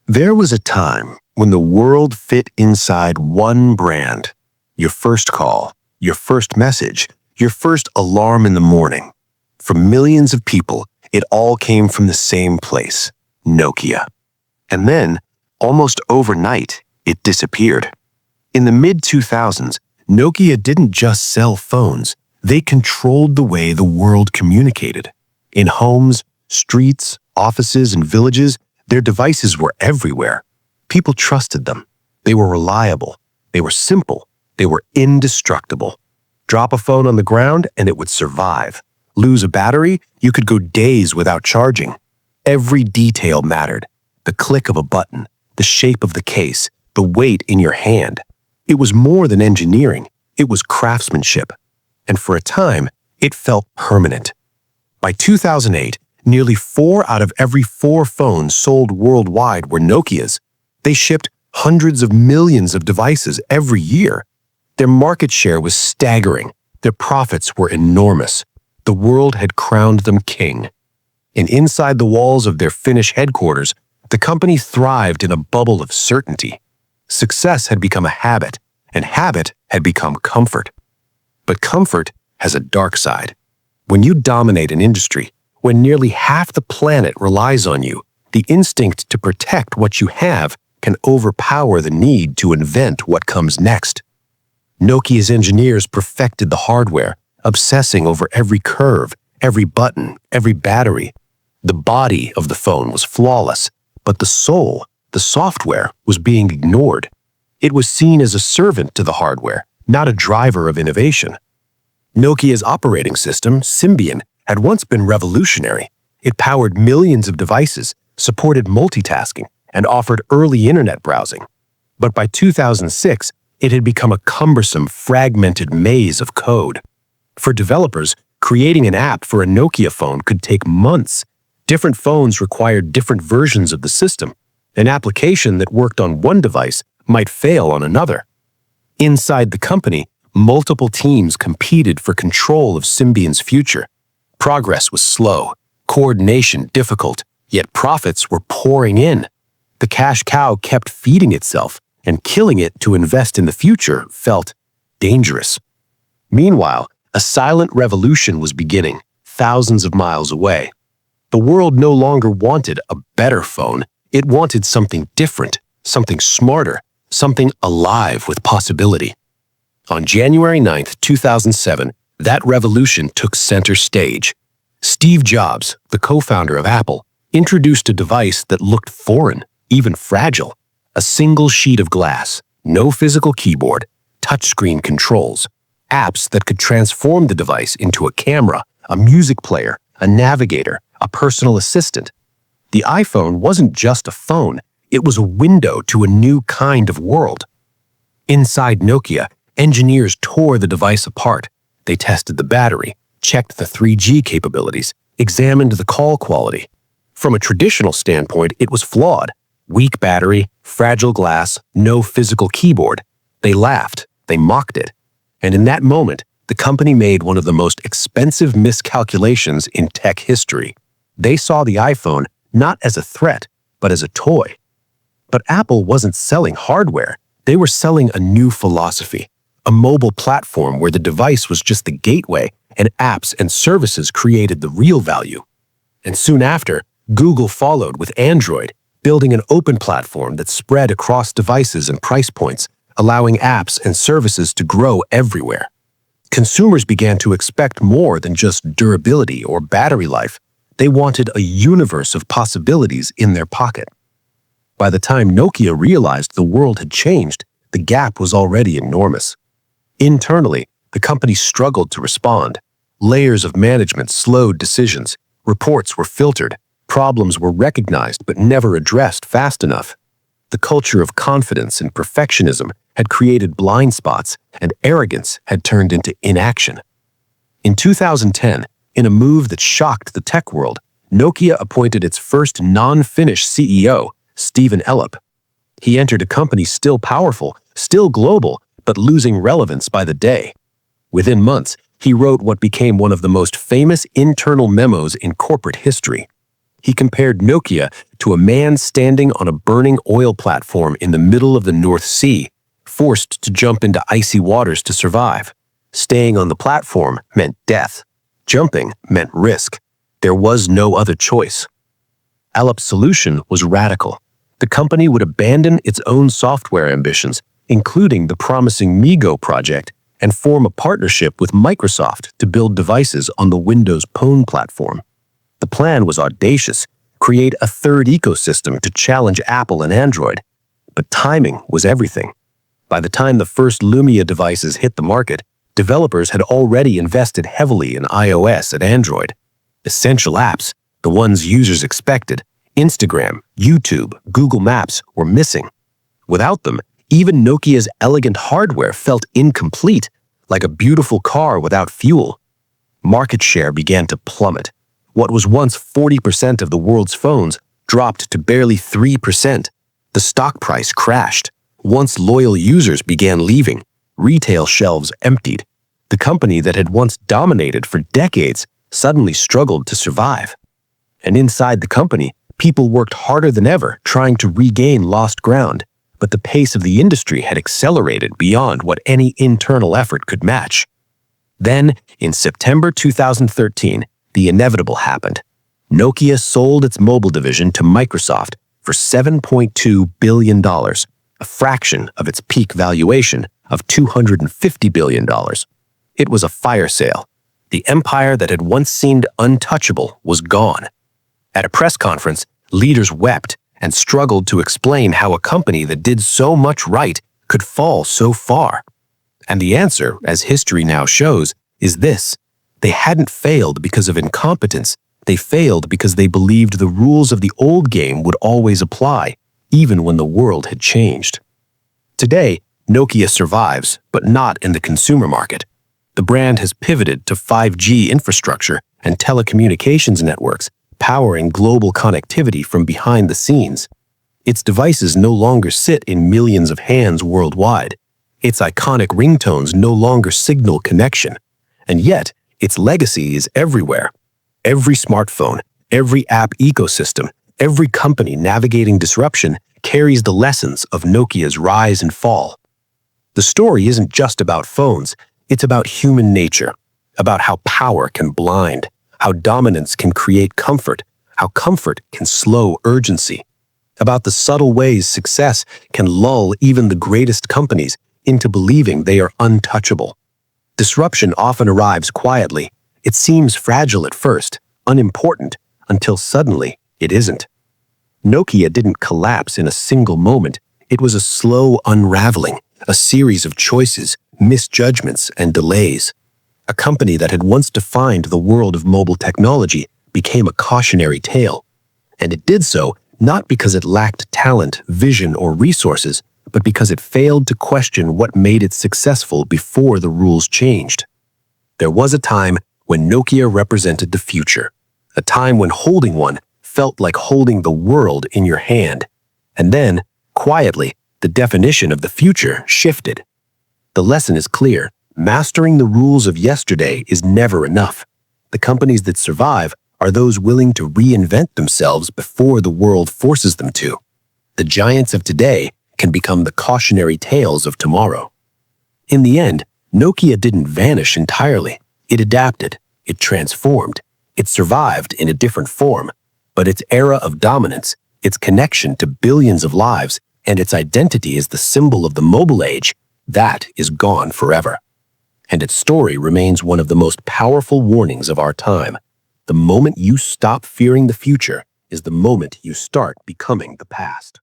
There was a time when the world fit inside one brand. Your first call, your first message, your first alarm in the morning. For millions of people, it all came from the same place, Nokia. And then, almost overnight, it disappeared. In the mid-2000s, Nokia didn't just sell phones, they controlled the way the world communicated. In homes, streets, offices, and villages, their devices were everywhere. People trusted them. They were reliable. They were simple. They were indestructible. Drop a phone on the ground and it would survive. Lose a battery, you could go days without charging. Every detail mattered. The click of a button, the shape of the case, the weight in your hand. It was more than engineering. It was craftsmanship. And for a time, it felt permanent. By 2008, nearly 4 out of every 4 phones sold worldwide were Nokias. They shipped hundreds of millions of devices every year. Their market share was staggering. Their profits were enormous. The world had crowned them king. And inside the walls of their Finnish headquarters, the company thrived in a bubble of certainty. Success had become a habit, and habit had become comfort. But comfort has a dark side. When you dominate an industry, when nearly half the planet relies on you, the instinct to protect what you have can overpower the need to invent what comes next. Nokia's engineers perfected the hardware, obsessing over every curve, every button, every battery. The body of the phone was flawless, but the soul, the software, was being ignored. It was seen as a servant to the hardware, not a driver of innovation. Nokia's operating system, Symbian, had once been revolutionary. It powered millions of devices, supported multitasking, and offered early internet browsing. But by 2006, it had become a cumbersome, fragmented maze of code. For developers, creating an app for a Nokia phone could take months. Different phones required different versions of the system. An application that worked on one device might fail on another. Inside the company, multiple teams competed for control of Symbian's future. Progress was slow, coordination difficult, yet profits were pouring in. The cash cow kept feeding itself, and killing it to invest in the future felt dangerous. Meanwhile, a silent revolution was beginning, thousands of miles away. The world no longer wanted a better phone. It wanted something different, something smarter, something alive with possibility. On January 9, 2007, that revolution took center stage. Steve Jobs, the co-founder of Apple, introduced a device that looked foreign, even fragile. A single sheet of glass, no physical keyboard, touchscreen controls, apps that could transform the device into a camera, a music player, a navigator, a personal assistant. The iPhone wasn't just a phone, it was a window to a new kind of world. Inside Nokia, engineers tore the device apart. They tested the battery, checked the 3G capabilities, examined the call quality. From a traditional standpoint, it was flawed. Weak battery, fragile glass, no physical keyboard. They laughed, they mocked it. And in that moment, the company made one of the most expensive miscalculations in tech history. They saw the iPhone not as a threat, but as a toy. But Apple wasn't selling hardware. They were selling a new philosophy, a mobile platform where the device was just the gateway and apps and services created the real value. And soon after, Google followed with Android, building an open platform that spread across devices and price points, allowing apps and services to grow everywhere. Consumers began to expect more than just durability or battery life. They wanted a universe of possibilities in their pocket. By the time Nokia realized the world had changed, the gap was already enormous. Internally, the company struggled to respond. Layers of management slowed decisions. Reports were filtered. Problems were recognized but never addressed fast enough. The culture of confidence and perfectionism had created blind spots, and arrogance had turned into inaction. In 2010, in a move that shocked the tech world, Nokia appointed its first non-Finnish CEO, Stephen Elop. He entered a company still powerful, still global, but losing relevance by the day. Within months, he wrote what became one of the most famous internal memos in corporate history. He compared Nokia to a man standing on a burning oil platform in the middle of the North Sea, forced to jump into icy waters to survive. Staying on the platform meant death. Jumping meant risk. There was no other choice. Allup's solution was radical. The company would abandon its own software ambitions, including the promising MeeGo project, and form a partnership with Microsoft to build devices on the Windows Phone platform. The plan was audacious: create a third ecosystem to challenge Apple and Android. But timing was everything. By the time the first Lumia devices hit the market, developers had already invested heavily in iOS and Android. Essential apps, the ones users expected, Instagram, YouTube, Google Maps, were missing. Without them, even Nokia's elegant hardware felt incomplete, like a beautiful car without fuel. Market share began to plummet. What was once 40% of the world's phones dropped to barely 3%. The stock price crashed. Once loyal users began leaving, retail shelves emptied. The company that had once dominated for decades suddenly struggled to survive. And inside the company, people worked harder than ever trying to regain lost ground. But the pace of the industry had accelerated beyond what any internal effort could match. Then, in September 2013, the inevitable happened. Nokia sold its mobile division to Microsoft for $7.2 billion, a fraction of its peak valuation of $250 billion. It was a fire sale. The empire that had once seemed untouchable was gone. At a press conference, leaders wept and struggled to explain how a company that did so much right could fall so far. And the answer, as history now shows, is this: they hadn't failed because of incompetence. They failed because they believed the rules of the old game would always apply, even when the world had changed. Today, Nokia survives, but not in the consumer market. The brand has pivoted to 5G infrastructure and telecommunications networks, powering global connectivity from behind the scenes. Its devices no longer sit in millions of hands worldwide. Its iconic ringtones no longer signal connection. And yet, its legacy is everywhere. Every smartphone, every app ecosystem, every company navigating disruption carries the lessons of Nokia's rise and fall. The story isn't just about phones, it's about human nature, about how power can blind, how dominance can create comfort, how comfort can slow urgency, about the subtle ways success can lull even the greatest companies into believing they are untouchable. Disruption often arrives quietly. It seems fragile at first, unimportant, until suddenly it isn't. Nokia didn't collapse in a single moment. It was a slow unraveling, a series of choices, misjudgments, and delays. A company that had once defined the world of mobile technology became a cautionary tale. And it did so not because it lacked talent, vision, or resources, but because it failed to question what made it successful before the rules changed. There was a time when Nokia represented the future, a time when holding one felt like holding the world in your hand. And then, quietly, the definition of the future shifted. The lesson is clear. Mastering the rules of yesterday is never enough. The companies that survive are those willing to reinvent themselves before the world forces them to. The giants of today can become the cautionary tales of tomorrow. In the end, Nokia didn't vanish entirely. It adapted, it transformed, it survived in a different form. But its era of dominance, its connection to billions of lives, and its identity as the symbol of the mobile age, that is gone forever. And its story remains one of the most powerful warnings of our time. The moment you stop fearing the future is the moment you start becoming the past.